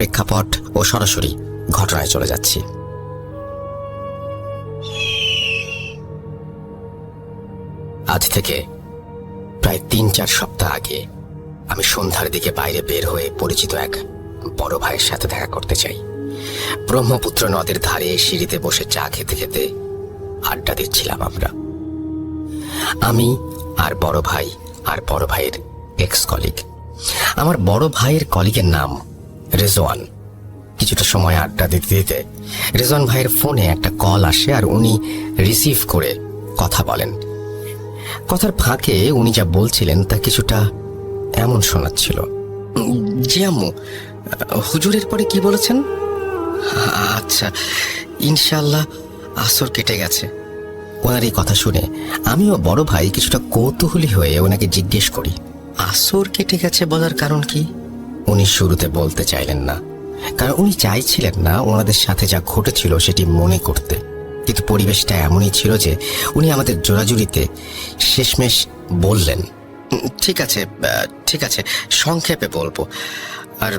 প্রেক্ষাপট ও সরাসরি ঘটনায় চলে যাচ্ছি। আজ থেকে প্রায় ৩-৪ সপ্তাহ আগে আমি সন্ধ্যার দিকে বাইরে বের হয়ে পরিচিত এক বড় ভাইয়ের সাথে দেখা করতে চাই। ব্রহ্মপুত্র নদের ধারে সিঁড়িতে বসে চা খেতে খেতে আড্ডা দিচ্ছিলাম আমরা, আমি আর বড় ভাই আর বড় ভাইয়ের এক্স কলিগ। আমার বড় ভাইয়ের কলিগের নাম রেজওয়ান। কিছুটা সময় আড্ডা দিতে দিতে রেজওয়ান ভাইয়ের ফোনে একটা কল আসে আর উনি রিসিভ করে কথা বলেন। কথার ফাঁকে উনি যা বলছিলেন তা কিছুটা এমন শোনাচ্ছিল। জি আম্মু, হুজুরের পরে কি বলেছেন? আচ্ছা, ইনশাআল্লাহ আসর কেটে গেছে। ওনার এই কথা শুনে আমিও বড় ভাই কিছুটা কৌতূহলী হয়ে ওনাকে জিজ্ঞেস করি, আসর কেটে গেছে বলার কারণ কি? উনি শুরুতে বলতে চাইলেন না, কারণ উনি চাইছিলেন না ওনাদের সাথে যা ঘটেছিল সেটি মনে করতে। কিন্তু পরিবেশটা এমনই ছিল যে উনি আমাদের জোরাজুরিতে শেষমেশ বললেন, ঠিক আছে ঠিক আছে, সংক্ষেপে বলবো, আর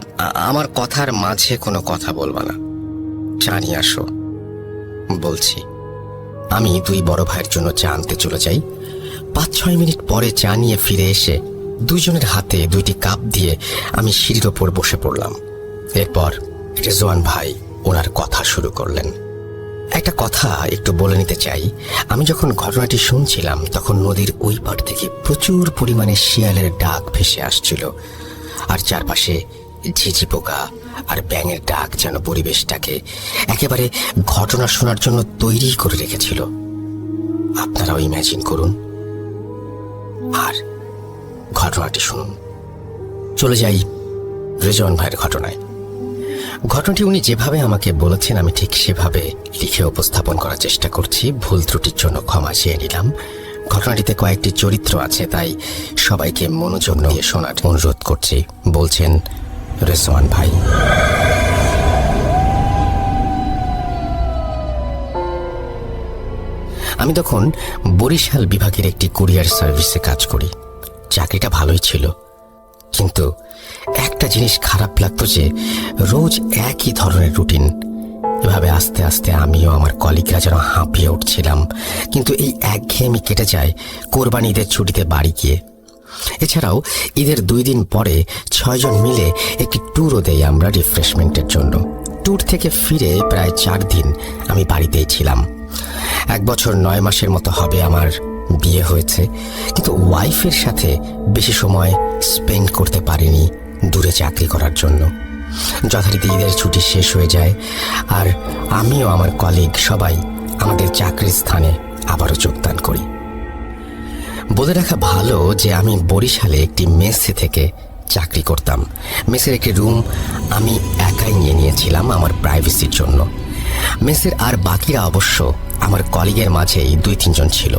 আমার কথার মাঝে কোনো কথা বলবা না। চা নিয়ে আসো। বলছি। আমি দুই বড় ভাইয়ের জন্য চা আনতে চলে যাই। ৫-৬ মিনিট পরে চা নিয়ে ফিরে এসে দুইজনের হাতে 2টি কাপ দিয়ে আমি সিঁড়ির ওপর বসে পড়লাম। এরপর রেজওয়ান ভাই ওনার কথা শুরু করলেন। একটা কথা একটু বলে নিতে চাই, আমি যখন ঘটনাটি শুনছিলাম তখন নদীর ওই পাড় থেকে প্রচুর পরিমাণে শিয়ালের ডাক ভেসে আসছিল, আর চারপাশে ঝিঝি পোকা আর ব্যাঙের ডাক যেন পরিবেশটাকে একেবারে ঘটনা শোনার জন্য তৈরি করে রেখেছিল। আপনারাও ইম্যাজিন করুন আর ঘটনাটি শুনুন। চলে যাই রেজওয়ান ভাইয়ের ঘটনায়। ঘটনাটি উনি যেভাবে আমাকে বলেছেন আমি ঠিক সেভাবে লিখে উপস্থাপন করার চেষ্টা করছি। ভুল ত্রুটির জন্য ক্ষমা চেয়ে নিলাম। ঘটনাটিতে কয়েকটি চরিত্র আছে, তাই সবাইকে মনোযোগ দিয়ে শোনার অনুরোধ করছি। বলছেন রেজওয়ান ভাই। আমি তখন বরিশাল বিভাগের একটি কুরিয়ার সার্ভিসে কাজ করি। চাকরিটা ভালোই ছিল, কিন্তু একটা জিনিস খারাপ লাগতো যে রোজ একই ধরনের রুটিন। এভাবে আস্তে আস্তে আমিও আমার কলিগরা যেন হাঁপিয়ে উঠছিলাম। কিন্তু এই একঘেয়েমি কেটে যায় কোরবানি ঈদের ছুটিতে বাড়ি গিয়ে। এছাড়াও ঈদের 2 দিন পরে 6 জন মিলে একটি ট্যুরও দেই আমরা রিফ্রেশমেন্টের জন্য। ট্যুর থেকে ফিরে প্রায় 4 দিন আমি বাড়িতেই ছিলাম। 1 বছর 9 মাসের মতো হবে আমার বিয়ে হয়েছে, কিন্তু ওয়াইফের সাথে বেশি সময় স্পেন্ড করতে পারিনি দূরে চাকরি করার জন্য। যথারীতি ঈদের ছুটি শেষ হয়ে যায় আর আমিও আমার কলিগ সবাই আমাদের চাকরির স্থানে আবারও যোগদান করি। বলে রাখা ভালো যে আমি বরিশালে একটি মেসে থেকে চাকরি করতাম। মেসের একটি রুম আমি একাই নিয়েছিলাম আমার প্রাইভেসির জন্য। মেসের আর বাকিরা অবশ্য আমার কলিগের মাঝেই 2-3 জন ছিল।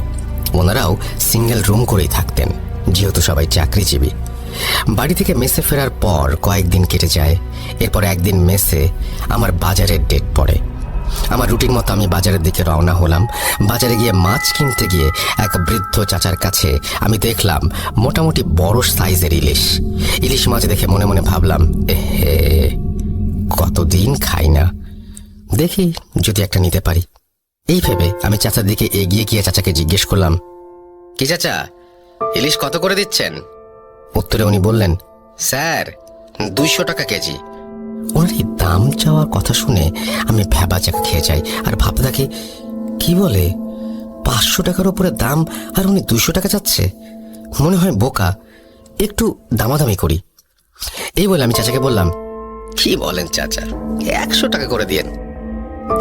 ওনারাও সিঙ্গেল রুম করেই থাকতেন, যেহেতু সবাই চাকরিজীবী। বাড়ি থেকে মেসে ফেরার পর কয়েকদিন কেটে যায়। এরপর একদিন মেসে আমার বাজারের ডেট পড়ে। আমার রুটিন মতো আমি বাজারের দিকে রওনা হলাম। বাজারে গিয়ে মাছ কিনতে গিয়ে এক বৃদ্ধ চাচার কাছে আমি দেখলাম মোটামুটি বড় সাইজের ইলিশ মাছ দেখে মনে মনে ভাবলাম, এহে, কতদিন খাই না, দেখি যদি একটা নিতে পারি। এই ভেবে আমি চাচার দিকে এগিয়ে গিয়ে চাচাকে জিজ্ঞেস করলাম, কি চাচা, ইলিশ কত করে দিচ্ছেন? উত্তরে উনি বললেন, স্যার 200 টাকা কেজি। ওনার এই দাম চাওয়ার কথা শুনে আমি ভ্যাবাচাকা খেয়ে যাই আর ভাবতে থাকি, কি বলে 500 টাকার উপরে দাম আর উনি 200 টাকা চাচ্ছে? মনে হয় বোকা, একটু দামাদামি করি। এই বলে আমি চাচাকে বললাম, কি বলেন চাচা, 100 টাকা করে দিয়েন,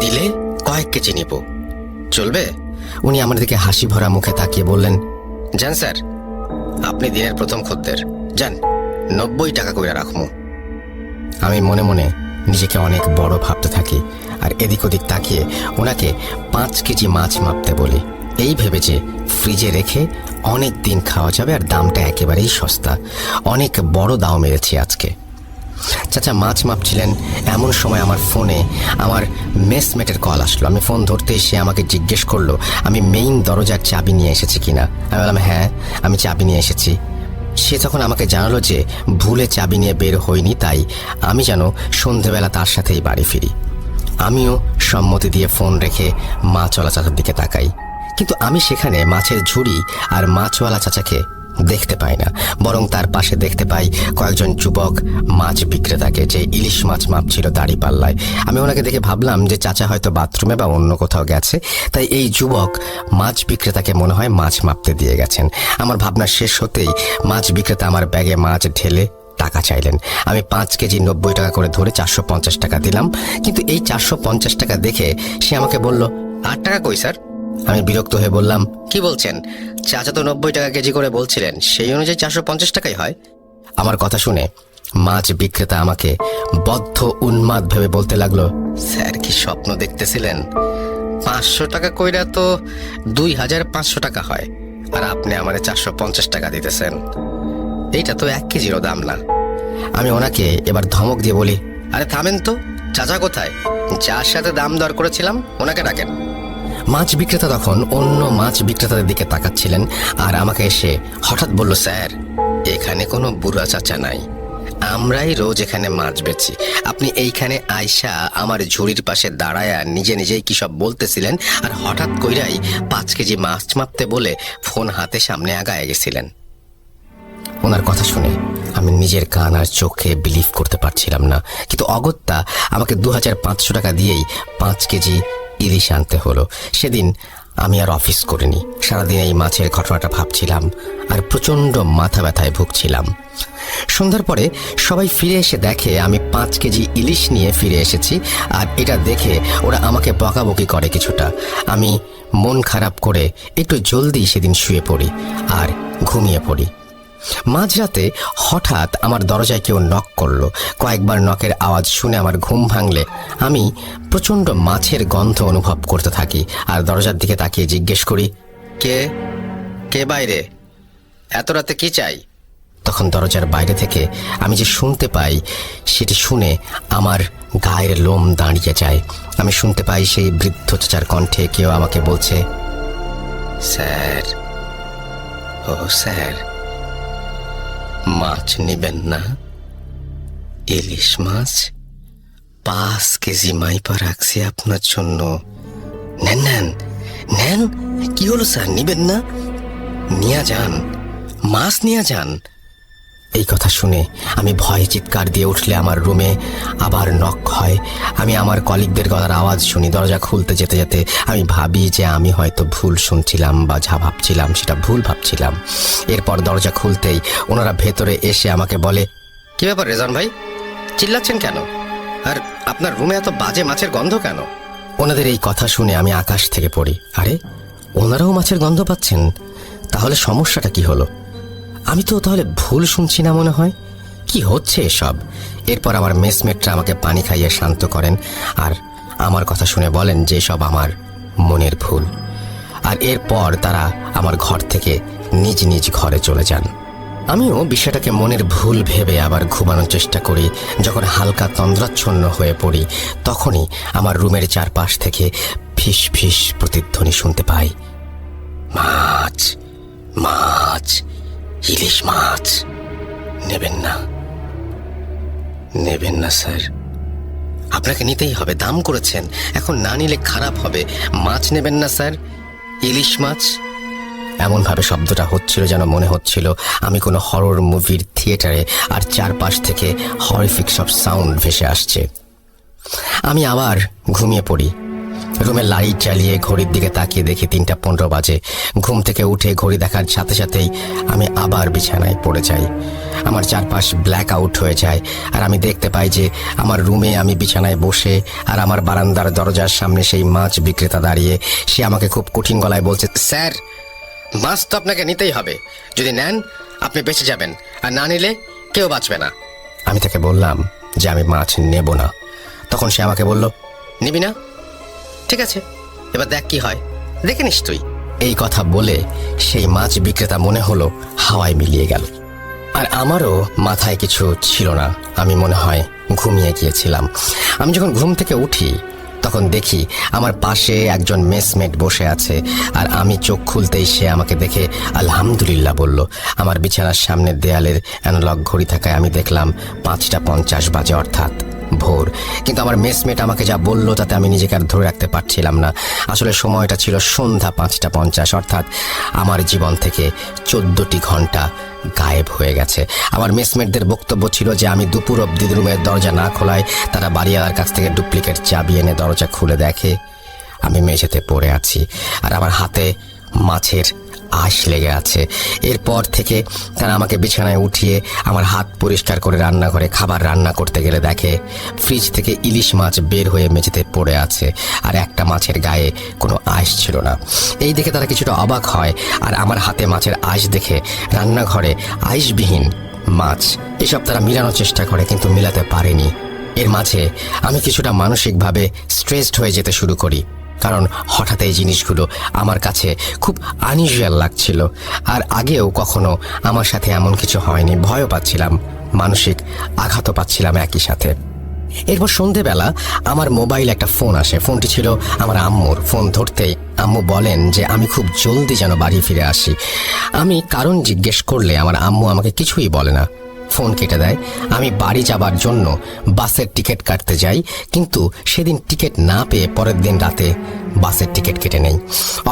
দিলে কয়েক কেজি নিব, চলবে? উনি আমার দিকে হাসি ভরা মুখে তাকিয়ে বললেন, যান স্যার, আপনি দিনের প্রথম খদ্দের, যান 90 টাকা করে রাখবো। আমি মনে মনে নিজেকে অনেক বড় ভাবতে থাকি আর এদিক ওদিক তাকিয়ে ওনাকে 5 কেজি মাছ মাপতে বলি, এই ভেবে যে ফ্রিজে রেখে অনেক দিন খাওয়া যাবে আর দামটা একেবারেই সস্তা। অনেক বড় দাও মেরেছি আজকে। চাচা মাছ মাপছিলেন, এমন সময় আমার ফোনে আমার মেসমেটের কল আসলো। আমি ফোন ধরতে সে আমাকে জিজ্ঞেস করলো আমি মেইন দরজার চাবি নিয়ে এসেছি কিনা। আমি বললাম, হ্যাঁ, আমি চাবি নিয়ে এসেছি। সে তখন আমাকে জানালো যে ভুলে চাবি নিয়ে বের হইনি, তাই আমি যেন সন্ধেবেলা তার সাথেই বাড়ি ফিরি। আমিও সম্মতি দিয়ে ফোন রেখে মাছওয়ালা চাচার দিকে তাকাই, কিন্তু আমি সেখানে মাছের ঝুড়ি আর মাছওয়ালা চাচাকে দেখতে পাই না, বরং তার পাশে দেখতে পাই কয়েকজন যুবক মাছ বিক্রেতাকে, যে ইলিশ মাছ মাপছিল দাড়ি পাল্লায়। আমি ওনাকে দেখে ভাবলাম যে চাচা হয়তো বাথরুমে বা অন্য কোথাও গেছে, তাই এই যুবক মাছ বিক্রেতাকে মনে হয় মাছ মাপতে দিয়ে গেছেন। আমার ভাবনা শেষ হতেই মাছ বিক্রেতা আমার ব্যাগে মাছ ঢেলে টাকা চাইলেন। আমি 5 কেজি 90 টাকা করে ধরে 450 টাকা দিলাম, কিন্তু এই 450 টাকা দেখে সে আমাকে বলল, 8 টাকা কই স্যার? আমি বিরক্ত হয়ে বললাম, কি বলছেন? চাচা তো 90 টাকা কেজি করে বলছিলেন, সেই অনুযায়ী 450 টাকাই হয়। আমার কথা শুনে মাছ বিক্রেতা আমাকে বদ্ধ উন্মাদ ভেবে বলতে লাগলো, স্যার কি স্বপ্ন দেখতেছিলেন? 500 টাকা কইরা তো 2500 টাকা হয়, আর আপনি আমারে 450 টাকা দিতেছেন। এইটা তো 1 কেজিরও দাম না। আমি ওনাকে এবার ধমক দিয়ে বলি, আরে থামেন তো, চাচা কোথায়? যার সাথে দাম দর করেছিলাম ওনাকে ডাকেন। মাছ বিক্রেতা তখন অন্য মাছ বিক্রেতাদের দিকে তাকাচ্ছিলেন, আর আমাকে এসে হঠাৎ বলল, স্যার এখানে কোনো বুড়া চাচা নাই, আমরাই রোজ এখানে মাছ বেচি। আপনি এইখানে আয়সা আমার ঝুড়ির পাশে দাঁড়ায়া নিজে নিজেই কি সব বলতেছিলেন, আর হঠাৎ কইরাই 5 কেজি মাছ মাপতে বলে ফোন হাতে সামনে আগায় গেছিলেন। ওনার কথা শুনে আমি নিজের কান আর চোখে বিলিভ করতে পারছিলাম না, কিন্তু অগত্যা আমাকে 2500 টাকা দিয়েই 5 কেজি ইলিশ আনতে হলো। সেদিন আমি আর অফিস করিনি, সারাদিন এই মাছের ঘটনাটা ভাবছিলাম আর প্রচণ্ড মাথা ব্যথায় ভুগছিলাম। সন্ধ্যার পরে সবাই ফিরে এসে দেখে আমি 5 কেজি ইলিশ নিয়ে ফিরে এসেছি, আর এটা দেখে ওরা আমাকে বকাবকি করে কিছুটা। আমি মন খারাপ করে একটু জলদি সেদিন শুয়ে পড়ি আর ঘুমিয়ে পড়ি। মাঝরাতে হঠাৎ আমার দরজায় কেউ নক করলো। কয়েকবার নকের আওয়াজ শুনে আমার ঘুম ভাঙলে আমি প্রচণ্ড মাছের গন্ধ অনুভব করতে থাকি, আর দরজার দিকে তাকিয়ে জিজ্ঞেস করি, কে কে বাইরে? এত রাতে কি চাই? তখন দরজার বাইরে থেকে আমি যে শুনতে পাই, সেটি শুনে আমার গায়ের লোম দাঁড়িয়ে যায়। আমি শুনতে পাই সেই বৃদ্ধ চাচার কণ্ঠে কেউ আমাকে বলছে, স্যার, ও স্যার, মাছ নেবেন না? ইলিশ মাছ 5 কেজি মাইপা রাখছি আপনার জন্য, নেন নেন নেন। কি হলো স্যার, নিবেন না? নিয়ে যান, মাছ নিয়ে যান। এই কথা শুনে আমি ভয়ে চিৎকার দিয়ে উঠলে আমার রুমে আবার নক হয়। আমি আমার কলিগদের গলার আওয়াজ শুনি। দরজা খুলতে যেতে যেতে আমি ভাবি যে আমি হয়তো ভুল শুনছিলাম, বা যা ভাবছিলাম সেটা ভুল ভাবছিলাম। এরপর দরজা খুলতেই ওনারা ভেতরে এসে আমাকে বলে, কি ব্যাপার রেজান ভাই, চিল্লাচ্ছেন কেন? আর আপনার রুমে এত বাজে মাছের গন্ধ কেন? ওনাদের এই কথা শুনে আমি আকাশ থেকে পড়ি। আরে, ওনারাও মাছের গন্ধ পাচ্ছেন? তাহলে সমস্যাটা কি হলো? আমি তো তাহলে ভুল শুনছি না মনে হয়। কি হচ্ছে এসব? এরপর আমার মেসমেটরা আমাকে পানি খাইয়ে শান্ত করেন, আর আমার কথা শুনে বলেন যে সব আমার মনের ভুল। আর এরপর তারা আমার ঘর থেকে নিজ নিজ ঘরে চলে যান। আমিও বিষয়টাকে মনের ভুল ভেবে আবার ঘুমানোর চেষ্টা করি। যখন হালকা তন্দ্রাচ্ছন্ন হয়ে পড়ি, তখনই আমার রুমের চারপাশ থেকে ফিস ফিস প্রতিধ্বনি শুনতে পাই, মাছ মাছ, ইলিশ মাছ নেবেন না? নেবেন না স্যার? আপনাকে নিতেই হবে, দাম করেছেন, এখন না নিলে খারাপ হবে। মাছ নেবেন না স্যার, ইলিশ মাছ। এমনভাবে শব্দটা হচ্ছিল যেন মনে হচ্ছিল আমি কোনো হরর মুভির থিয়েটারে, আর চারপাশ থেকে হরিফিক সব সাউন্ড ভেসে আসছে। আমি আবার ঘুমিয়ে পড়ি। রুমে লাইট জ্বালিয়ে ঘড়ির দিকে তাকিয়ে দেখি 3:15 বাজে। ঘুম থেকে উঠে ঘড়ি দেখার সাথে সাথেই আমি আবার বিছানায় পড়ে যাই। আমার চারপাশ ব্ল্যাক আউট হয়ে যায়, আর আমি দেখতে পাই যে আমার রুমে আমি বিছানায় বসে, আর আমার বারান্দার দরজার সামনে সেই মাছ বিক্রেতা দাঁড়িয়ে। সে আমাকে খুব কঠিন গলায় বলছে, স্যার, মাছ তো আপনাকে নিতেই হবে। যদি নেন আপনি বেঁচে যাবেন, আর না নিলে কেউ বাঁচবে না। আমি তাকে বললাম যে আমি মাছ নেব না। তখন সে আমাকে বলল, নিবি না? ঠিক আছে, এবার দেখ কি হয়, দেখে নিস তুই। এই কথা বলে সেই মাছ বিক্রেতা মনে হলো হাওয়ায় মিলিয়ে গেল। আর আমারও মাথায় কিছু ছিল না, আমি মনে হয় ঘুমিয়ে গিয়েছিলাম। আমি যখন ঘুম থেকে উঠি তখন দেখি আমার পাশে একজন মেসমেট বসে আছে, আর আমি চোখ খুলতেই সে আমাকে দেখে আলহামদুলিল্লাহ বলল। আমার বিছানার সামনের দেয়ালের অ্যানালগ ঘড়ি থাকায় আমি দেখলাম 5:50 বাজে, অর্থাৎ ভোর। কিন্তু আমার মেসমেট আমাকে যা বলল তাতে আমি নিজেকে আর ধরে রাখতে পারছিলাম না। আসলে সময়টা ছিল সন্ধ্যা 5:50, অর্থাৎ আমার জীবন থেকে 14টি ঘন্টা গায়েব হয়ে গেছে। আমার মেসমেটদের বক্তব্য ছিল যে আমি দুপুর অবধি রুমের দরজা না খোলায় তারা বাড়িওয়ালার কাছ থেকে ডুপ্লিকেট চাবি এনে দরজা খুলে দেখে আমি মেঝেতে পড়ে আছি, আর আমার হাতে মাছের আঁশ লেগে আছে। এরপর থেকে তারা আমাকে বিছানায় উঠিয়ে আমার হাত পরিষ্কার করে রান্নাঘরে খাবার রান্না করতে গেলে দেখে ফ্রিজ থেকে ইলিশ মাছ বের হয়ে মেঝেতে পড়ে আছে, আর একটা মাছের গায়ে কোনো আঁশ ছিল না। এই দেখে তারা কিছুটা অবাক হয়, আর আমার হাতে মাছের আঁশ দেখে রান্নাঘরে আঁশবিহীন মাছ, এসব তারা মিলানোর চেষ্টা করে, কিন্তু মিলাতে পারেনি। এর মাঝে আমি কিছুটা মানসিকভাবে স্ট্রেসড হয়ে যেতে শুরু করি, কারণ হঠাৎ এই জিনিসগুলো আমার কাছে খুব আনইউজুয়াল লাগছিল। আর আগেও কখনো আমার সাথে এমন কিছু হয়নি। ভয়ও পাচ্ছিলাম, মানসিক আঘাতও পাচ্ছিলাম একই সাথে। এরপর সন্ধেবেলা আমার মোবাইল একটা ফোন আসে। ফোনটি ছিল আমার আম্মুর। ফোন ধরতেই আম্মু বলেন যে আমি খুব জলদি যেন বাড়ি ফিরে আসি। আমি কারণ জিজ্ঞেস করলে আমার আম্মু আমাকে কিছুই বলে না, ফোন কেটে দেয়। আমি বাড়ি যাবার জন্য বাসের টিকিট কাটতে যাই, কিন্তু সেদিন টিকিট না পেয়ে পরের দিন রাতে বাসের টিকিট কেটে নেই।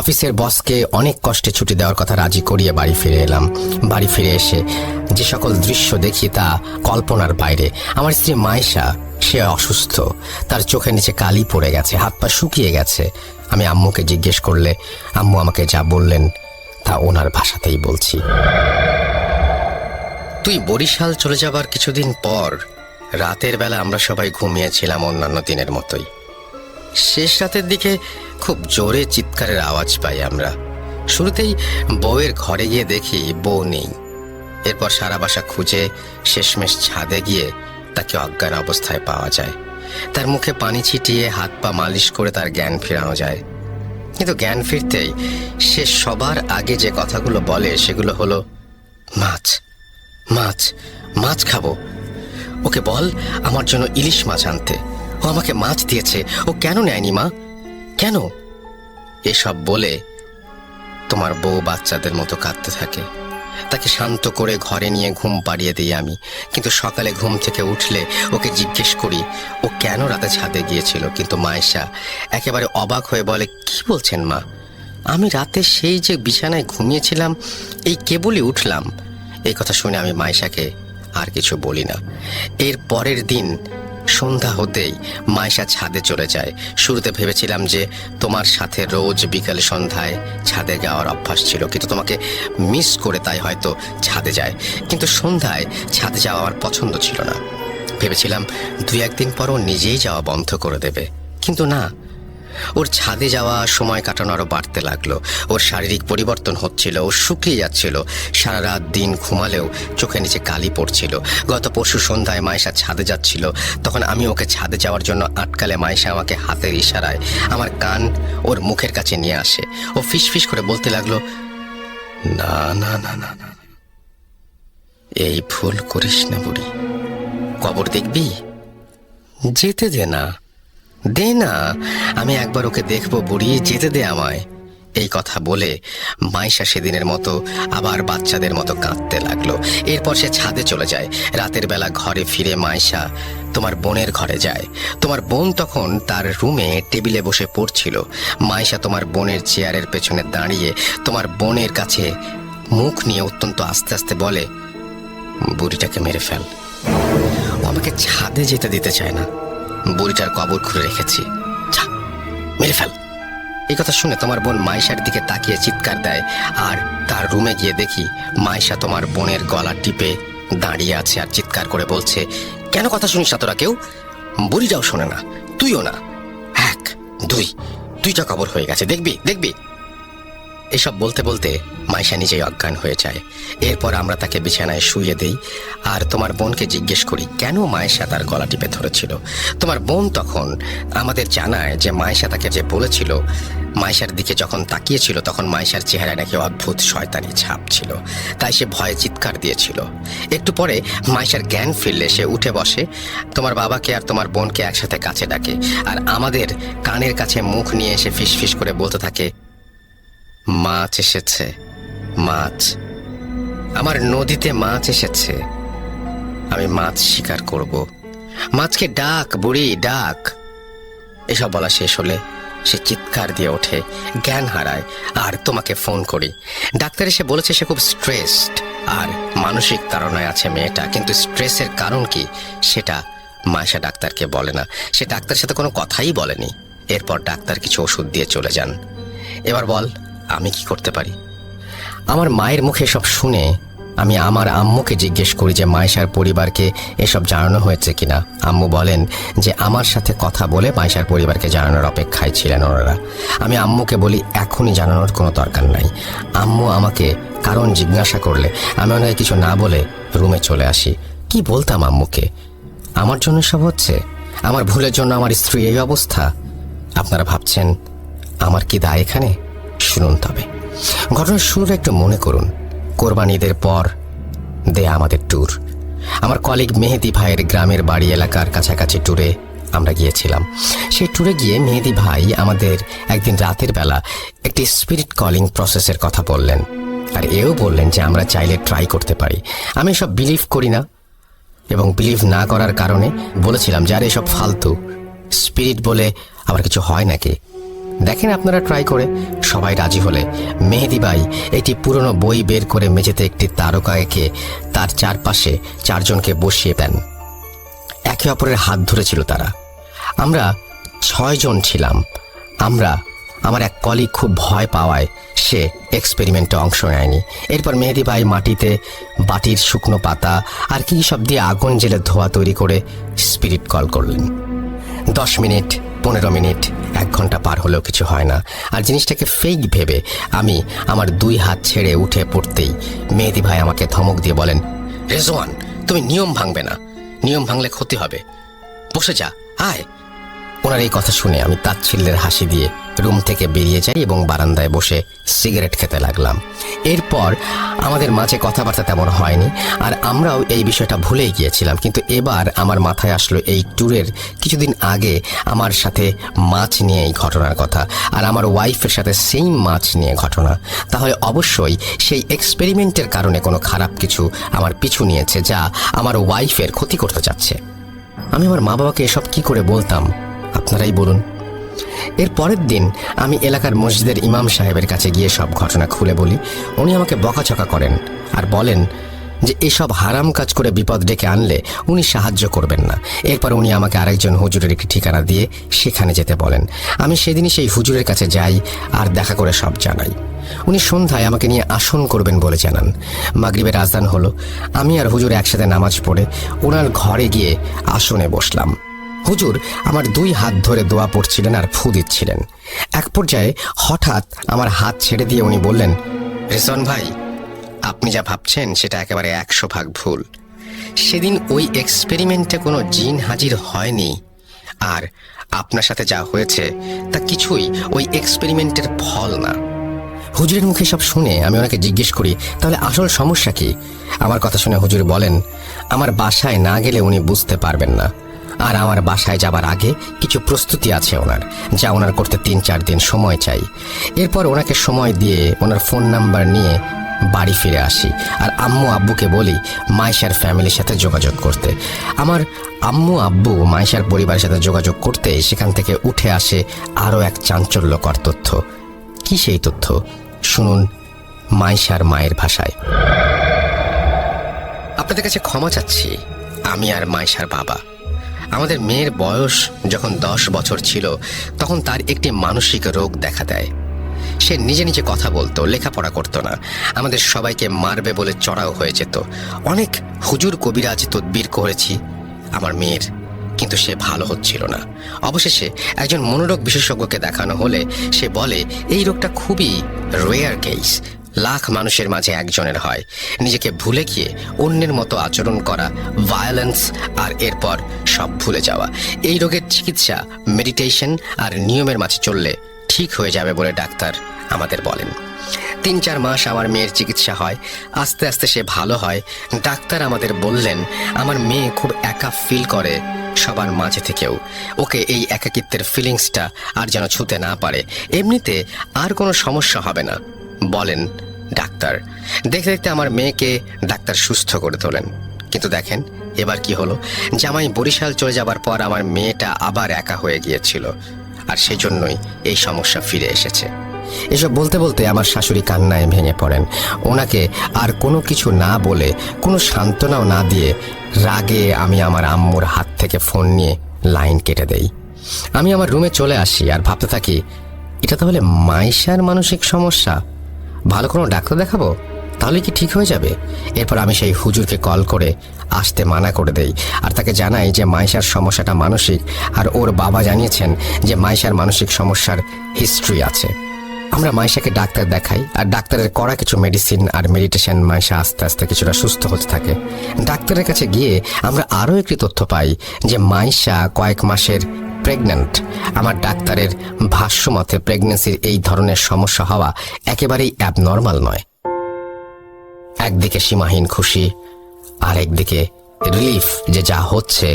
অফিসের বসকে অনেক কষ্টে ছুটি দেওয়ার কথা রাজি করিয়ে বাড়ি ফিরে এলাম। বাড়ি ফিরে এসে যে সকল দৃশ্য দেখি তা কল্পনার বাইরে। আমার স্ত্রী মাইশা, সে অসুস্থ, তার চোখের নিচে কালি পড়ে গেছে, হাত পা শুকিয়ে গেছে। আমি আম্মুকে জিজ্ঞেস করলে আম্মু আমাকে যা বললেন তা ওনার ভাষাতেই বলছি। তুই বরিশাল চলে যাবার কিছুদিন পর রাতের বেলা আমরা সবাই ঘুমিয়েছিলাম অন্যান্য দিনের মতোই। শেষ রাতের দিকে খুব জোরে চিৎকারের আওয়াজ পাই আমরা। শুরুতেই বউয়ের ঘরে গিয়ে দেখি বউ নেই। এরপর সারা বাসা খুঁজে শেষমেশ ছাদে গিয়ে তাকে অজ্ঞান অবস্থায় পাওয়া যায়। তার মুখে পানি ছিটিয়ে হাত পা মালিশ করে তার জ্ঞান ফেরানো যায়। কিন্তু জ্ঞান ফিরতেই সে সবার আগে যে কথাগুলো বলে সেগুলো হলো, মাছ মাছ মাছ খাবো, ওকে বল আমার জন্য ইলিশ মাছ আনতে, ও আমাকে মাছ দিয়েছে, ও কেন নেয়নি মা, কেন? এসব বলে তোমার বউ বাচ্চাদের মতো কাঁদতে থাকে। তাকে শান্ত করে ঘরে নিয়ে ঘুম পাড়িয়ে দিই আমি। কিন্তু সকালে ঘুম থেকে উঠলে ওকে জিজ্ঞেস করি ও কেন রাতে ছাদে গিয়েছিল। কিন্তু মায়েশা একেবারে অবাক হয়ে বলে, কি বলছেন মা, আমি রাতে সেই যে বিছানায় ঘুমিয়েছিলাম, এই কেবলই উঠলাম। এই কথা শুনে আমি মায়েশাকে আর কিছু বলি না। এর পরের দিন সন্ধ্যা হতেই মায়েশা ছাদে চলে যায়। শুরুতে ভেবেছিলাম যে তোমার সাথে রোজ বিকালে সন্ধ্যায় ছাদে যাওয়ার অভ্যাস ছিল, কিন্তু তোমাকে মিস করে তাই হয়তো ছাদে যায়। কিন্তু সন্ধ্যায় ছাদে যাওয়া আমার পছন্দ ছিল না। ভেবেছিলাম 2-1 দিন পর ও নিজেই যাওয়া বন্ধ করে দেবে, কিন্তু না, ওর ছাদে যাওয়া সময় কাটানো আরো বাড়তে লাগলো। ওর শারীরিক পরিবর্তন হচ্ছিল, ও শুকিয়ে যাচ্ছিল, সারা রাত দিন ঘুমালেও চোখের নিচে কালি পড়ছিল। গত পরশু সন্ধ্যায় মায়েশা ছাদে যাচ্ছিল, তখন আমি ওকে ছাদে যাওয়ার জন্য আটকালে মায়েশা আমাকে হাতের ইশারায় আমার কান ওর মুখের কাছে নিয়ে আসে। ও ফিস ফিস করে বলতে লাগলো, না না না না না, এই ভুল করিস না বুড়ি, কবর দেখবি, যেতে দে না, দে না, আমি একবার ওকে দেখবো বুড়ি, যেতে দে আমায়। এই কথা বলে মাইশা সেদিনের মতো আবার বাচ্চাদের মতো কাঁদতে লাগলো। এরপর সে ছাদে চলে যায়। রাতের বেলা ঘরে ফিরে মাইশা তোমার বোনের ঘরে যায়। তোমার বোন তখন তার রুমে টেবিলে বসে পড়ছিল। মাইশা তোমার বোনের চেয়ারের পেছনে দাঁড়িয়ে তোমার বোনের কাছে মুখ নিয়ে অত্যন্ত আস্তে আস্তে বলে, বুড়িটাকে মেরে ফেল, ও আমাকে ছাদে যেতে দিতে চায় না, বুড়িটার কবর খুঁড়ে রেখেছি, যা মেরে ফেল। এই কথা শুনে তোমার বোন মাইশার দিকে তাকিয়ে চিৎকার দেয়, আর তার রুমে গিয়ে দেখি মাইশা তোমার বোনের গলা টিপে দাঁড়িয়ে আছে আর চিৎকার করে বলছে, কেন কথা শুনিস না তোরা কেউ? বুড়িটাও শোনে না, তুইও না, 1, 2, 2টা কবর হয়ে গেছে, দেখবি দেখবি। এসব বলতে বলতে মাইশা নিজেই অজ্ঞান হয়ে যায়। এরপর আমরা তাকে বিছানায় শুইয়ে দেই আর তোমার বোনকে জিজ্ঞেস করি কেন মাইশা তার গলা টিপে ধরেছিল। তোমার বোন তখন আমাদের জানায় যে মাইশা তাকে যে বলেছিল, মাইশার দিকে যখন তাকিয়েছিল তখন মাইশার চেহারায় নাকি অদ্ভুত শয়তানি ছাপ ছিল, তাই সে ভয়ে চিৎকার দিয়েছিল। একটু পরে মাইশার জ্ঞান ফিরলে সে উঠে বসে, তোমার বাবাকে আর তোমার বোনকে একসাথে কাছে ডাকে আর আমাদের কানের কাছে মুখ নিয়ে এসে ফিসফিস করে বলতে থাকে, মাছ এসেছে, মাছ, আমার নদীতে মাছ এসেছে, আমি মাছ শিকার করব, মাছকে ডাক বুড়ি ডাক। এসব বলা শেষ হলে সে চিৎকার দিয়ে ওঠে, জ্ঞান হারায় আর তোমাকে ফোন করি। ডাক্তার এসে বলেছে সে খুব স্ট্রেসড আর মানসিক তাড়নায় আছে মেয়েটা, কিন্তু স্ট্রেসের কারণ কি সেটা মাইশা ডাক্তারকে বলে না। সে ডাক্তারের সাথে কোনো কথাই বলেনি। এরপর ডাক্তার কিছু ওষুধ দিয়ে চলে যান। এবার বল আমি কি করতে পারি? আমার মায়ের মুখে সব শুনে আমি আমার আম্মুকে জিজ্ঞেস করি যে মাইশার পরিবারকে এসব জানানো হয়েছে কিনা। আম্মু বলেন যে আমার সাথে কথা বলে মাইশার পরিবারকে জানানোর অপেক্ষায় ছিলেন ওনারা। আমি আম্মুকে বলি এখনই জানানোর কোনো দরকার নাই। আম্মু আমাকে কারণ জিজ্ঞাসা করলে আমি ওনাকে কিছু না বলে রুমে চলে আসি। কি বলতাম আম্মুকে? আমার জন্য সব হচ্ছে, আমার ভুলের জন্য আমার স্ত্রী এই অবস্থা। আপনারা ভাবছেন আমার কি দায় এখানে? শুনুন তবে ঘটনার শুরুটা একটু মনে করুন। কোরবানি ঈদের পর দেয়া আমাদের ট্যুর, আমার কলিগ মেহেদি ভাইয়ের গ্রামের বাড়ি এলাকার কাছাকাছি ট্যুরে আমরা গিয়েছিলাম। সেই ট্যুরে গিয়ে মেহেদি ভাই আমাদের একদিন রাতের বেলা একটি স্পিরিট কলিং প্রসেসের কথা বললেন আর এও বললেন যে আমরা চাইলে ট্রাই করতে পারি। আমি সব বিলিভ করি না এবং বিলিভ না করার কারণে বলেছিলাম যে আর এসব ফালতু, স্পিরিট বলে আবার কিছু হয় নাকি, দেখেন আপনারা ট্রাই করে। সবাই রাজি হলে মেহেদি ভাই একটি পুরনো বই বের করে মেঝেতে একটি তারকা এঁকে তার চারপাশে চারজনকে বসিয়ে দেন। একে অপরের হাত ধরেছিল তারা। আমরা 6 জন ছিলাম। আমার এক কলিগ খুব ভয় পাওয়ায় সে এক্সপেরিমেন্টে অংশ নেয়নি। এরপর মেহেদি ভাই মাটিতে বাটির শুকনো পাতা আর কি সব দিয়ে আগুন জেলে ধোঁয়া তৈরি করে স্পিরিট কল করলেন। 10 মিনিট, 15 মিনিট, 1 ঘন্টা পার হলেও কিছু হয় না। আর জিনিসটাকে ফেক ভেবে আমি আমার 2 হাত ছেড়ে উঠে পড়তেই মেহেদি ভাই আমাকে ধমক দিয়ে বলেন, রেজওয়ান তুমি নিয়ম ভাঙবে না, নিয়ম ভাঙলে ক্ষতি হবে, বসে যা, আয়। ওনার এই কথা শুনে আমি তাচ্ছিল্যের হাসি দিয়ে রুম থেকে বেরিয়ে যাই এবং বারান্দায় বসে সিগারেট খেতে লাগলাম। এরপর আমাদের মাঝে কথাবার্তা তেমন হয়নি আর আমরাও এই বিষয়টা ভুলেই গিয়েছিলাম। কিন্তু এবার আমার মাথায় আসলো এই ট্যুরের কিছুদিন আগে আমার সাথে মাছ নিয়ে এই ঘটনার কথা আর আমার ওয়াইফের সাথে সেই মাছ নিয়ে ঘটনা। তাহলে অবশ্যই সেই এক্সপেরিমেন্টের কারণে কোনো খারাপ কিছু আমার পিছু নিয়েছে যা আমার ওয়াইফের ক্ষতি করতে চাচ্ছে। আমি আমার মা বাবাকে এসব কি করে বলতাম আপনারাই বলুন। এর পরের দিন আমি এলাকার মসজিদের ইমাম সাহেবের কাছে গিয়ে সব ঘটনা খুলে বলি। উনি আমাকে বকাঝকা করেন আর বলেন যে এসব হারাম কাজ করে বিপদ ডেকে আনলে উনি সাহায্য করবেন না। এরপর উনি আমাকে আরেকজন হুজুরের একটি ঠিকানা দিয়ে সেখানে যেতে বলেন। আমি সেদিনই সেই হুজুরের কাছে যাই আর দেখা করে সব জানাই। উনি সন্ধ্যায় আমাকে নিয়ে আসন করবেন বলে জানান। মাগরিবের আজান হলো। আমি আর হুজুর একসাথে নামাজ পড়ে ওনার ঘরে গিয়ে আসনে বসলাম। হুজুর আমার 2 হাত ধরে দোয়া পড়ছিলেন আর ফু দিচ্ছিলেন। এক পর্যায়ে হঠাৎ আমার হাত ছেড়ে দিয়ে উনি বললেন, রেজওয়ান ভাই আপনি যা ভাবছেন সেটা একেবারে 100% ভুল। সেদিন ওই এক্সপেরিমেন্টে কোনো জিন হাজির হয়নি আর আপনার সাথে যা হয়েছে তা কিছুই ওই এক্সপেরিমেন্টের ফল না। হুজুরের মুখে সব শুনে আমি ওনাকে জিজ্ঞেস করি, তাহলে আসল সমস্যা কি? আমার কথা শুনে হুজুর বলেন, আমার বাসায় না গেলে উনি বুঝতে পারবেন না আর আমার বাসায় যাবার আগে কিছু প্রস্তুতি আছে ওনার, যা ওনার করতে 3-4 দিন সময় চাই। এরপর ওনাকে সময় দিয়ে ওনার ফোন নাম্বার নিয়ে বাড়ি ফিরে আসি আর আম্মু আব্বুকে বলি মাইশার ফ্যামিলির সাথে যোগাযোগ করতে। আমার আম্মু আব্বু মাইশার পরিবারের সাথে যোগাযোগ করতে সেখান থেকে উঠে আসে আরও এক চাঞ্চল্যকর তথ্য। কি সেই তথ্য? শুনুন মাইশার মায়ের ভাষায়। আপনাদের কাছে ক্ষমা চাচ্ছি, আমি আর মাইশার বাবা। আমাদের মেয়ের বয়স যখন 10 বছর ছিল তখন তার একটি মানসিক রোগ দেখা দেয়। সে নিজে নিজে কথা বলতো, লেখাপড়া করতো না, আমাদের সবাইকে মারবে বলে চড়াও হয়ে যেত। অনেক হুজুর কবিরাজ তদবির করেছি আমার মেয়ের কিন্তু সে ভালো হচ্ছিল না। অবশেষে একজন মনোরোগ বিশেষজ্ঞকে দেখানো হলে সে বলে এই রোগটা খুবই রেয়ার কেস, লাখ মানুষের মাঝে একজনের হয়। নিজেকে ভুলে গিয়ে অন্যের মতো আচরণ করা, ভায়োলেন্স, আর এরপর সব ভুলে যাওয়া। এই রোগের চিকিৎসা মেডিটেশন আর নিয়মের মাঝে চললে ঠিক হয়ে যাবে বলে ডাক্তার আমাদের বলেন। 3-4 মাস আমার মেয়ের চিকিৎসা হয়, আস্তে আস্তে সে ভালো হয়। ডাক্তার আমাদের বললেন আমার মেয়ে খুব একা ফিল করে সবার মাঝে থেকেও। ওকে এই একাকিত্বের ফিলিংসটা আর যেন ছুতে না পারে। এমনিতে আর কোনো সমস্যা হবে না বলেন ডাক্তার। দেখতে দেখতে আমার মেয়েকে ডাক্তার সুস্থ করে তোলেন। কিন্তু দেখেন এবার কি হলো, জামাই বরিশাল চলে যাবার পর আমার মেয়েটা আবার একা হয়ে গিয়েছিল, আর সেই জন্যই এই সমস্যা ফিরে এসেছে। এসব বলতে বলতে আমার শাশুড়ি কান্নায় ভেঙে পড়েন। ওনাকে আর কোনো কিছু না বলে, কোনো সান্ত্বনাও না দিয়ে রাগে আমি আমার আম্মুর হাত থেকে ফোন নিয়ে লাইন কেটে দেই। আমি আমার রুমে চলে আসি আর ভাবতে থাকি এটা তাহলে মাইশার মানসিক সমস্যা, ভালো কোনো ডাক্তার দেখাবো তাহলে কি ঠিক হয়ে যাবে। এরপর আমি সেই হুজুরকে কল করে আসতে মানা করে দেই আর তাকে জানাই যে মাইশার সমস্যাটা মানসিক, আর ওর বাবা জানিয়েছেন যে মাইশার মানসিক সমস্যার হিস্ট্রি আছে। আমরা মাইশাকে ডাক্তার দেখাই, আর ডাক্তারের করা কিছু মেডিসিন আর মেডিটেশন মাইশা আস্তে আস্তে কিছুটা সুস্থ হতে থাকে। ডাক্তারের কাছে গিয়ে আমরা আরও একটি তথ্য পাই যে মাইশা কয়েক মাসের প্রেগন্যান্ট। আমার ডাক্তারের ভাষ্য মতে প্রেগন্যান্সির এই ধরনের সমস্যা হওয়া একেবারেই অ্যাবনর্মাল নয়। একদিকে সীমাহীন খুশি, আর একদিকে রিলিফ যে যা হচ্ছে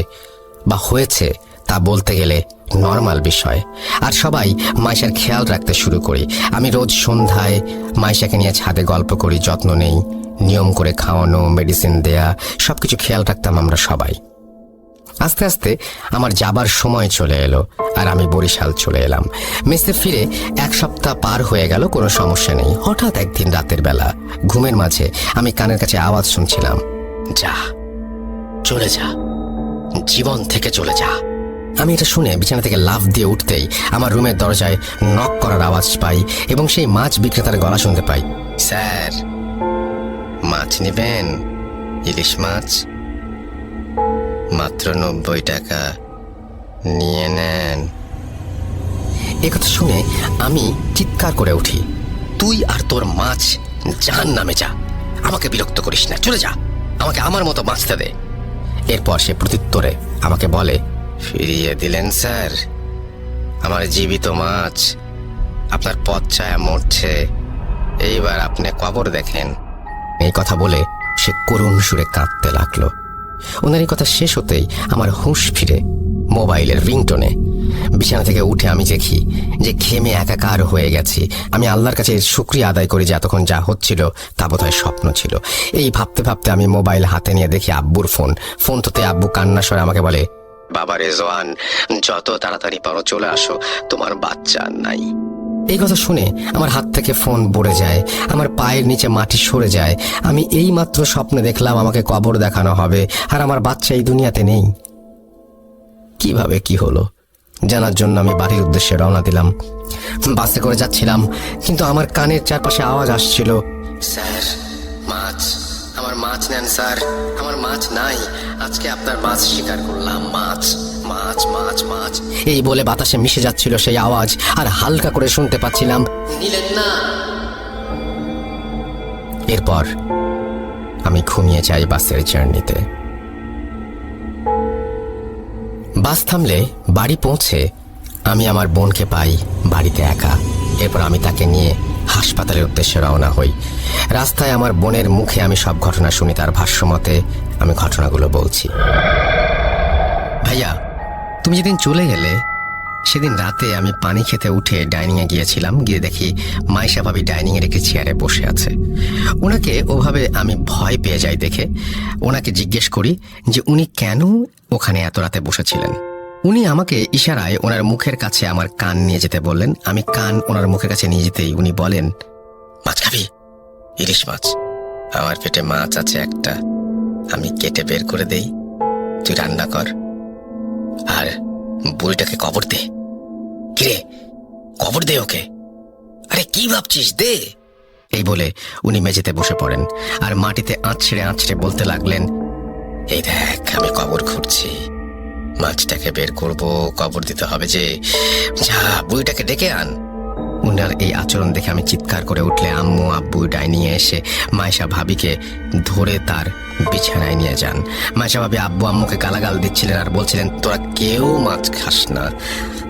বা হয়েছে তা বলতে গেলে নর্মাল বিষয়। আর সবাই মাইশার খেয়াল রাখতে শুরু করি। আমি রোজ সন্ধ্যায় মাইশাকে নিয়ে ছাদে গল্প করি, যত্ন নেই, নিয়ম করে খাওয়ানো, মেডিসিন দেয়া, সবকিছু খেয়াল রাখতাম আমরা সবাই। আস্তে আস্তে আমার যাবার সময় চলে এলো আর আমি বরিশাল চলে এলাম। মেসে ফিরে 1 সপ্তাহ পার হয়ে গেল, কোনো সমস্যা নেই। হঠাৎ একদিন রাতের বেলা ঘুমের মাঝে আমি কানের কাছে আওয়াজ শুনছিলাম, যা, চলে যা, জীবন থেকে চলে যা। আমি এটা শুনে বিছানা থেকে লাফ দিয়ে উঠতেই আমার রুমের দরজায় নক করার আওয়াজ পাই এবং সেই মাছ বিক্রেতার গলা শুনতে পাই, স্যার মাছ নেবেন? ইলিশ মাছ মাত্র 90 টাকা, নিয়ে নেন। একথা শুনে আমি চিৎকার করে উঠি, তুই আর তোর মাছ জাহান্নামে যা, আমাকে বিরক্ত করিস না, চলে যা, আমাকে আমার মতো বাঁচতে দে। এরপর সে প্রত্যুত্তরে আমাকে বলে, ফিরিয়ে দিলেন স্যার, আমার জীবিত মাছ আপনার পথ ছায়া মরছে, এইবার আপনি কবর দেখেন। এই কথা বলে সে করুণ সুরে কাঁদতে লাগলো। ওনার এই কথা শেষ হতেই আমার হুঁশ ফিরে মোবাইলের রিংটোনে। বিছানা থেকে উঠে আমি দেখি যে ঘেমে একাকার হয়ে গেছি। আমি আল্লাহর কাছে শুকরিয়া আদায় করি যে এতক্ষণ যা হচ্ছিল তা বোধহয় স্বপ্ন ছিল। এই ভাবতে ভাবতে আমি মোবাইল হাতে নিয়ে দেখি আব্বুর ফোন তোতে আব্বু কান্না স্বরে আমাকে বলে, বাবা রেজওয়ান, যত তাড়াতাড়ি পারো চলে আসো, তোমার বাচ্চা নাই। এই কথা শুনে আমার হাত থেকে ফোন পড়ে যায়, আমার পায়ের নিচে মাটি সরে যায়। আমি এই মাত্র স্বপ্নে দেখলাম আমাকে কবর দেখানো হবে আর আমার বাচ্চা এই দুনিয়াতে নেই। কিভাবে কি হলো জানার জন্য আমি বাড়ির উদ্দেশ্যে রওনা দিলাম। বাসে করে যাচ্ছিলাম, কিন্তু আমার কানের চারপাশে আওয়াজ আসছিল, স্যার মাছ, আমার মাছ নেন স্যার, আমার মাছ নাই, আজকে আপনার মাছ শিকার করলাম, মাছ মাছ মাছ মাছ। এই বলে বাতাসে মিশে যাচ্ছিল সেই আওয়াজ, আর হালকা করে শুনতে পাচ্ছিলাম, নিলেন না। এরপর আমি ঘুমিয়ে যাই বাসের জার্নিতে। বাস থামলে বাড়ি পৌঁছে আমি আমার বোনকে পাই বাড়িতে একা। এরপর আমি তাকে নিয়ে হাসপাতালের উদ্দেশ্যে রওনা হই। রাস্তায় আমার বোনের মুখে আমি সব ঘটনা শুনি। তার ভাষ্য মতে আমি ঘটনাগুলো বলছি। ভাইয়া, তুমি যেদিন চলে গেলে সেদিন রাতে আমি পানি খেতে উঠে ডাইনিংয়ে গিয়েছিলাম। গিয়ে দেখি মাইশা ভাবি ডাইনিংয়ের একটি চেয়ারে বসে আছে। ওনাকে ওভাবে আমি ভয় পেয়ে যাই দেখে ওনাকে জিজ্ঞেস করি যে উনি কেন ওখানে এত রাতে বসেছিলেন। উনি আমাকে ইশারায় ওনার মুখের কাছে আমার কান নিয়ে যেতে বললেন। আমি কান ওনার মুখের কাছে নিয়ে যেতেই উনি বলেন, মাছ খাবি? ইলিশ মাছ। আমার পেটে মাছ আছে একটা, আমি কেটে বের করে দেই, তুই রান্না কর, আর বুড়িটাকে কবর দে। কিরে, কবর দে ওকে। আরে কি ভাবছিস, দে। এই বলে উনি মেঝেতে বসে পড়েন আর মাটিতে আঁচড়ে আঁচড়ে বলতে লাগলেন, এই দেখ আমি কবর খুঁড়ছি, মাছটাকে বের করব, কবর দিতে হবে যে। যা, বুড়িটাকে ডেকে আন। উনার এই আচরণ দেখে আমি চিৎকার করে উঠলে আম্মু আব্বু ডাইনিয়ে এসে মাইশা ভাবিকে ধরে তার বিছানায় নিয়ে যান। মাইশা ভাবি আব্বু আম্মুকে গালাগাল দিচ্ছিলেন আর বলছিলেন, তোরা কেউ মাছ খাস না,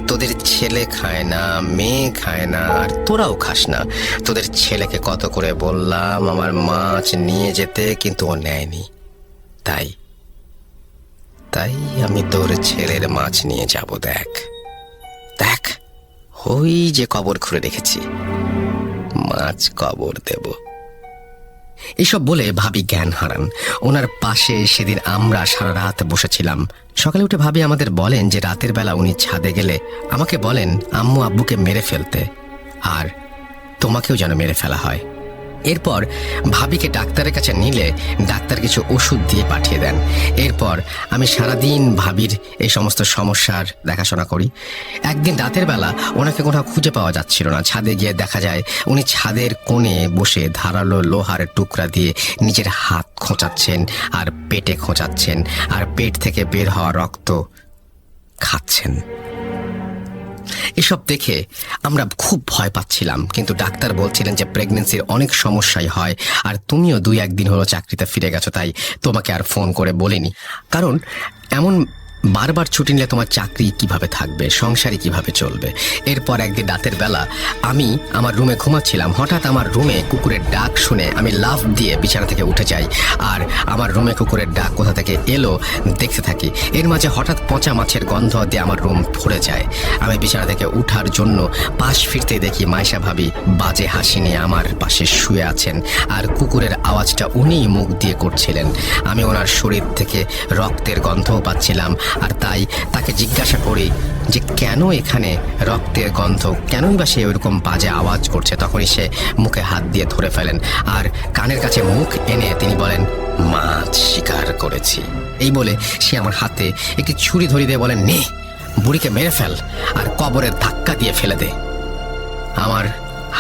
তোদের ছেলে খায় না, মেয়ে খায় না, আর তোরাও খাস না। তোদের ছেলেকে কত করে বললাম আমার মাছ নিয়ে যেতে, কিন্তু ও নেয়নি। তাই তাই আমি তোর ছেলের মাছ নিয়ে যাব। দেখ দেখ, ওই যে কবর খুঁড়ে রেখেছি, মাছ কবর দেব। এইসব বলে ভাবি জ্ঞান হারান। ওনার পাশে সেদিন আমরা সারা রাত বসেছিলাম। সকালে উঠে ভাবি আমাদের বলেন যে রাতের বেলা উনি ছাদে গেলে আমাকে বলেন আম্মু আব্বুকে মেরে ফেলতে, আর তোমাকেও যেন মেরে ফেলা হয়। এরপর ভাবিকে ডাক্তারের কাছে নিলে ডাক্তার কিছু ওষুধ দিয়ে পাঠিয়ে দেন। এরপর আমি সারাদিন ভাবির এই সমস্ত সমস্যার দেখাশোনা করি। একদিন রাতের বেলা ওনাকে কোথাও খুঁজে পাওয়া যাচ্ছিল না। ছাদে গিয়ে দেখা যায় উনি ছাদের কোণে বসে ধারালো লোহার টুকরা দিয়ে নিজের হাত খোঁচাচ্ছেন আর পেটে খোঁচাচ্ছেন, আর পেট থেকে বের হওয়া রক্ত খাচ্ছেন। এসব দেখে আমরা খুব ভয় পাচ্ছিলাম, কিন্তু ডাক্তার বলছিলেন যে প্রেগনেন্সির অনেক সমস্যাই হয়, আর তুমিও 2-1 দিন হলো চাকরিতে ফিরে গেছো, তাই তোমাকে আর ফোন করে বলিনি। কারণ এমন বারবার ছুটি নিলে তোমার চাকরি কিভাবে থাকবে, সংসারই কিভাবে চলবে। এরপর একদিন রাতের বেলা আমি আমার রুমে ঘুমাচ্ছিলাম। হঠাৎ আমার রুমে কুকুরের ডাক শুনে আমি লাফ দিয়ে বিছানা থেকে উঠে যাই, আর আমার রুমে কুকুরের ডাক কোথা থেকে এলো দেখতে থাকি। এর মাঝে হঠাৎ পচা মাছের গন্ধ দিয়ে আমার রুম ভরে যায়। আমি বিছানা থেকে উঠার জন্য পাশ ফিরতে দেখি মাইশা ভাবি বাজে হাসি নিয়ে আমার পাশে শুয়ে আছেন, আর কুকুরের আওয়াজটা উনিই মুখ দিয়ে করছিলেন। আমি ওনার শরীর থেকে রক্তের গন্ধও পাচ্ছিলাম, আর তাই তাকে জিজ্ঞাসা করি যে কেন এখানে রক্তের গন্ধ, কেনই বা সে ওইরকম বাজে আওয়াজ করছে। তখনই সে মুখে হাত দিয়ে ধরে ফেলেন, আর কানের কাছে মুখ এনে তিনি বলেন, মাছ শিকার করেছি। এই বলে সে আমার হাতে একটি ছুরি ধরিয়ে দিয়ে বলেন, নে, বুড়িকে মেরে ফেল আর কবরের ধাক্কা দিয়ে ফেলে দে। আমার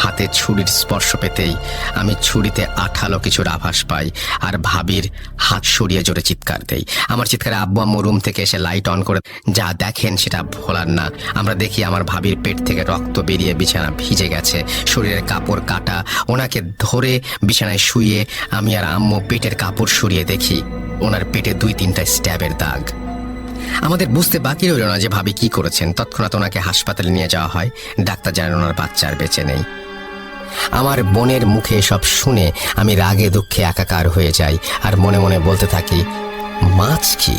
হাতে ছুরির স্পর্শ পেতেই আমি ছুরিতে আঠালো কিছুর আভাস পাই, আর ভাবির হাত সরিয়ে জোরে চিৎকার দেই। আমার চিৎকারে আব্বু আম্মু রুম থেকে এসে লাইট অন করে যা দেখেন সেটা ভোলার না। আমরা দেখি আমার ভাবির পেট থেকে রক্ত বেরিয়ে বিছানা ভিজে গেছে, শরীরের কাপড় কাটা। ওনাকে ধরে বিছানায় শুয়ে আমি আর আম্মু পেটের কাপড় সরিয়ে দেখি ওনার পেটে 2-3টা স্ট্যাবের দাগ। আমাদের বুঝতে বাকি রইল না যে ভাবি কি করেছেন। তৎক্ষণাৎ ওনাকে হাসপাতালে নিয়ে যাওয়া হয়। ডাক্তার জানেন ওনার বাচ্চা আর বেঁচে নেই। আমার বোনের মুখে সব শুনে আমি রাগে দুঃখে একাকার হয়ে যাই, আর মনে মনে বলতে থাকি, মাছ কি,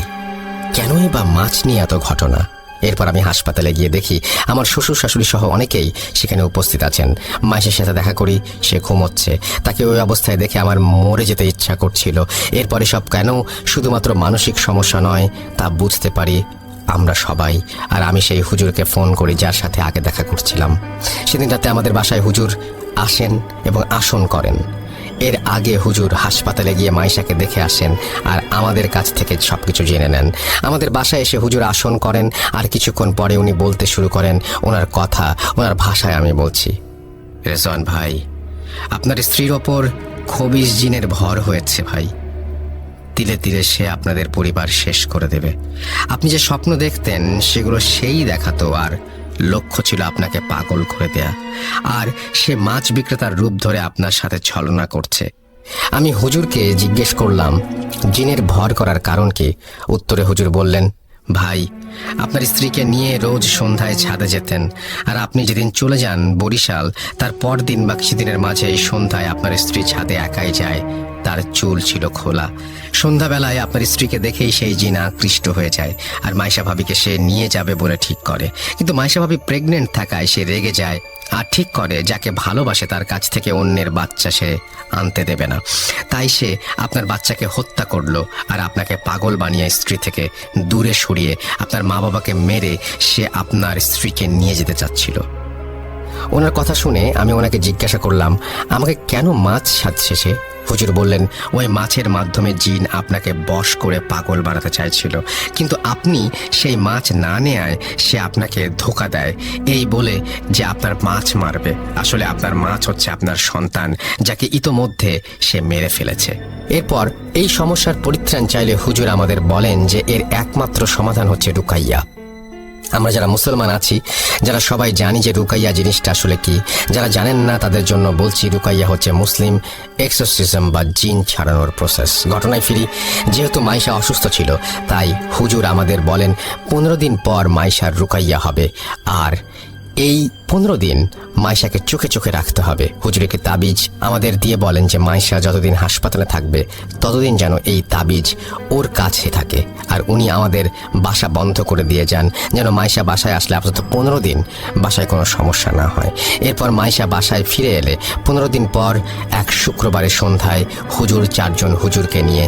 কেনই বা মাছ নিয়ে এত ঘটনা। এরপর আমি হাসপাতালে গিয়ে দেখি আমার শ্বশুর শাশুড়ি সহ অনেকেই সেখানে উপস্থিত আছেন। মাসের সাথে দেখা করি, সে ঘুমোচ্ছে। তাকে ওই অবস্থায় দেখে আমার মরে যেতে ইচ্ছা করছিল। এরপরে সব কেন শুধুমাত্র মানসিক সমস্যা নয় তা বুঝতে পারি আমরা সবাই। আর আমি সেই হুজুরকে ফোন করি যার সাথে আগে দেখা করছিলাম। সেদিন রাতে আমাদের বাসায় হুজুর আসেন এবং আসন করেন। এর আগে হুজুর হাসপাতালে গিয়ে মাইশাকে দেখে আসেন আর আমাদের কাছ থেকে সবকিছু জেনে নেন। আমাদের বাসায় এসে হুজুর আসন করেন, আর কিছুক্ষণ পরে উনি বলতে শুরু করেন ওনার কথা, ওনার ভাষায় আমি বলছি, রেজওয়ান ভাই, আপনার স্ত্রীর ওপর খবিশ জিনের ভর হয়েছে ভাই। তিলে তিলে সে আপনাদের পরিবার শেষ করে দেবে। আপনি যে স্বপ্ন দেখতেন সেগুলো সেই দেখাতো, আর লক্ষ্য ছিল আপনাকে পাগল করে দেয়া। আর সে মাছ বিক্রেতার রূপ ধরে আপনার সাথে ছলনা করছে। আমি হুজুরকে জিজ্ঞেস করলাম জিনের ভর করার কারণ কি। উত্তরে হুজুর বললেন, ভাই, আপনার স্ত্রীকে নিয়ে রোজ সন্ধ্যায় ছাদে যেতেন, আর আপনি যেদিন চলে যান বরিশাল তার পর দিন বা কিছুদিনের মাঝে এই সন্ধ্যায় আপনার স্ত্রী ছাদে একাই যায়। তার চুল ছিল খোলা। সন্ধ্যাবেলায় আপনার স্ত্রীকে দেখেই সেই জিন আকৃষ্ট হয়ে যায়, আর মাইশা ভাবিকে সে নিয়ে যাবে বলে ঠিক করে। কিন্তু মাইশা ভাবি প্রেগনেন্ট থাকায় সে রেগে যায় আর ঠিক করে যাকে ভালোবাসে তার কাছ থেকে অন্যের বাচ্চা সে আনতে দেবে না। তাই সে আপনার বাচ্চাকে হত্যা করলো, আর আপনাকে পাগল বানিয়ে স্ত্রী থেকে দূরে সরিয়ে আপনার মা বাবাকে মেরে সে আপনার স্ত্রীকে নিয়ে যেতে চাচ্ছিল। ওনার কথা শুনে আমি ওনাকে জিজ্ঞাসা করলাম আমাকে কেন মাছ সাজছে সে। হুজুর বললেন, ওই মাছের মাধ্যমে জিন আপনাকে বশ করে পাগল বানাতে চাইছিল, কিন্তু আপনি সেই মাছ না নেয়ায় সে আপনাকে ধোঁকা দেয়, এই বলে যে আপনার মাছ মারবে। আসলে আপনার মাছ হচ্ছে আপনার সন্তান, যাকে ইতোমধ্যে সে মেরে ফেলেছে। এরপর এই সমস্যার পরিত্রাণ চাইলে হুজুর আমাদের বলেন যে এর একমাত্র সমাধান হচ্ছে রুকাইয়া। আমরা যারা মুসলমান আছি, যারা সবাই জানি যে রুকাইয়া জিনিসটা আসলে কি, যারা জানেন না তাদের জন্য বলছি, রুকাইয়া হচ্ছে মুসলিম এক্সোরসিজম বা জিন ছাড়ানোর প্রসেস। ঘটনায় ফিরি, যেহেতু মাইশা অসুস্থ ছিল, তাই হুজুর আমাদের বলেন 15 দিন পর মাইশার রুকাইয়া হবে, আর এই 15 দিন মাইশাকে চোখে চোখে রাখতে হবে। হুজুরকে তাবিজ আমাদের দিয়ে বলেন যে মাইশা যতদিন হাসপাতালে থাকবে ততদিন যেন এই তাবিজ ওর কাছে থাকে, আর উনি আমাদের বাসা বন্ধ করে দিয়ে যান, যেন মাইশা বাসায় আসলে আপাতত 15 দিন বাসায় কোনো সমস্যা না হয়। এরপর মাইশা বাসায় ফিরে এলে 15 দিন পর এক শুক্রবারের সন্ধ্যায় হুজুর 4 জন হুজুরকে নিয়ে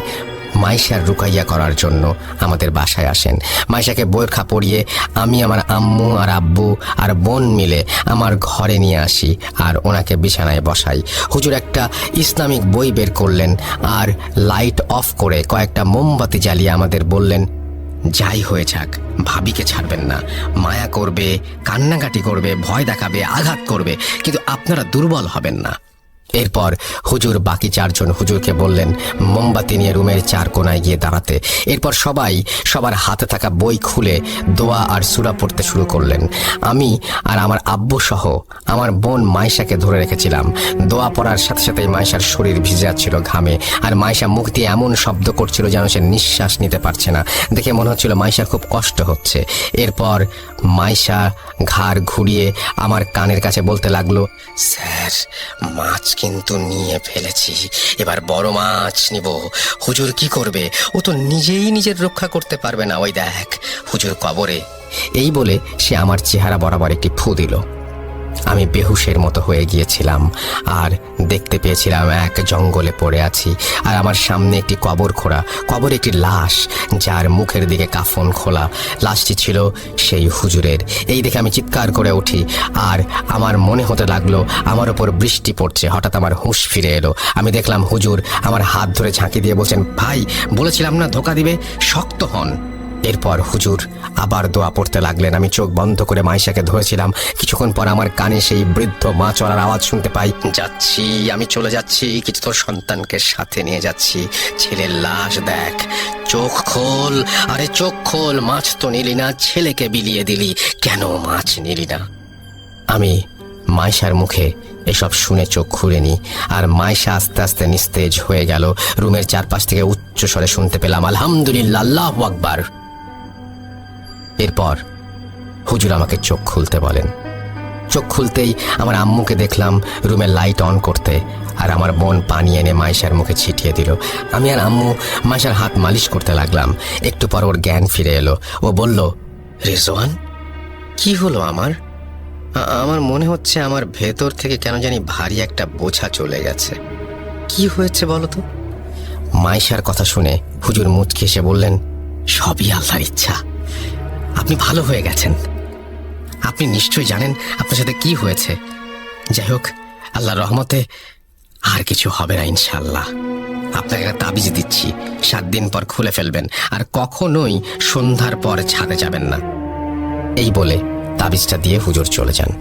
মাইশার রুকাইয়া করার জন্য আমাদের বাসায় আসেন। মাইশাকে বোরখা পরিয়ে আমি আমার আম্মু আর আব্বু আর বোন মিলে আমার ঘরে নিয়ে আসি আর ওনাকে বিছানায় বসাই। হুজুর একটা ইসলামিক বই বের করলেন আর লাইট অফ করে কয়েকটা মোমবাতি জ্বালিয়ে আমাদের বললেন, যাই হয়ে যাক ভাবিকে ছাড়বেন না। মায়া করবে, কান্নাকাটি করবে, ভয় দেখাবে, আঘাত করবে, কিন্তু আপনারা দুর্বল হবেন না। এরপর হুজুর বাকি 4 জন হুজুরকে বললেন মোমবাতি নিয়ে রুমের 4 কোনায় গিয়ে দাঁড়াতে। এরপর সবাই সবার হাতে থাকা বই খুলে দোয়া আর সূরা পড়তে শুরু করলেন। আমি আর আমার আব্বু সহ আমার বোন মাইশাকে ধরে রেখেছিলাম। দোয়া পড়ার সাথে সাথেই মাইশার শরীর ভিজে যাচ্ছিল ঘামে, আর মাইশা মুখ দিয়ে এমন শব্দ করছিল যেন সে নিঃশ্বাস নিতে পারছে না। দেখে মনে হচ্ছিল মাইশার খুব কষ্ট হচ্ছে। এরপর মাইশা ঘাড় ঘুরিয়ে আমার কানের কাছে বলতে লাগলো, স্যার, মাছ কিন্তু নিয়ে ফেলেছি, এবার বড় মাছ নিব। হুজুর কি করবে? ও তো নিজেই নিজের রক্ষা করতে পারবে না, ওই দেখ হুজুর কবরে। এই বলে সে আমার চেহারা বরাবর একটি ফু দিল। আমি বেহুশের মতো হয়ে গিয়েছিলাম আর দেখতে পেয়েছিলাম এক জঙ্গলে পড়ে আছি, আর আমার সামনে একটি কবর খোঁড়া, কবরে একটি লাশ যার মুখের দিকে কাফন খোলা। লাশটি ছিল সেই হুজুরের। এই দেখে আমি চিৎকার করে উঠি আর আমার মনে হতে লাগলো আমার ওপর বৃষ্টি পড়ছে। হঠাৎ আমার হুঁশ ফিরে এলো। আমি দেখলাম হুজুর আমার হাত ধরে ঝাঁকি দিয়ে বলছেন, ভাই বলেছিলাম না ধোঁকা দিবে, শক্ত হন। এরপর হুজুর আবার দোয়া পড়তে লাগলেন। আমি চোখ বন্ধ করে মাইশাকে ধরেছিলাম। কিছুক্ষণ পর আমার কানে সেই বৃদ্ধ মা চলার আওয়াজ শুনতে পাই, যাচ্ছি, আমি চলে যাচ্ছি, কিন্তু তোর সন্তানকে সাথে নিয়ে যাচ্ছি। ছেলের লাশ দেখ, চোখ খোল, আরে চোখ খোল, মাছ তো নিলি না, ছেলেকে বিলিয়ে দিলি, কেন মাছ নিলি না? আমি মাইশার মুখে এসব শুনে চোখ খুলে নি, আর মাইশা আস্তে আস্তে নিস্তেজ হয়ে গেল। রুমের চারপাশ থেকে উচ্চ স্বরে শুনতে পেলাম, আলহামদুলিল্লাহ, আল্লাহু আকবার। এরপর হুজুর আমাকে চোখ খুলতে বলেন। চোখ খুলতেই আমার আম্মুকে দেখলাম রুমের লাইট অন করতে, আর আমার বোন পানি এনে মাইশার মুখে ছিটিয়ে দিল। আমি আর আম্মু মাইশার হাত মালিশ করতে লাগলাম। একটু পর ওর জ্ঞান ফিরে এলো। ও বলল, রেজওয়ান, কি হলো? আমার মনে হচ্ছে আমার ভেতর থেকে কেন জানি ভারী একটা বোঝা চলে গেছে। কি হয়েছে বলো তো? মাইশার কথা শুনে হুজুর মুচকি এসে বললেন, সবই আল্লাহর ইচ্ছা, আপনি ভালো হয়ে গেছেন। আপনি নিশ্চয়ই জানেন আপনার সাথে কি হয়েছে। যাই হোক, আল্লাহর রহমতে আর কিছু হবে না ইনশাআল্লাহ। আপনাকে একটা তাবিজ দিচ্ছি, 7 দিন পর খুলে ফেলবেন, আর কখনোই সন্ধ্যার পর ছাদে যাবেন না। এই বলে তাবিজটা দিয়ে হুজুর চলে যান।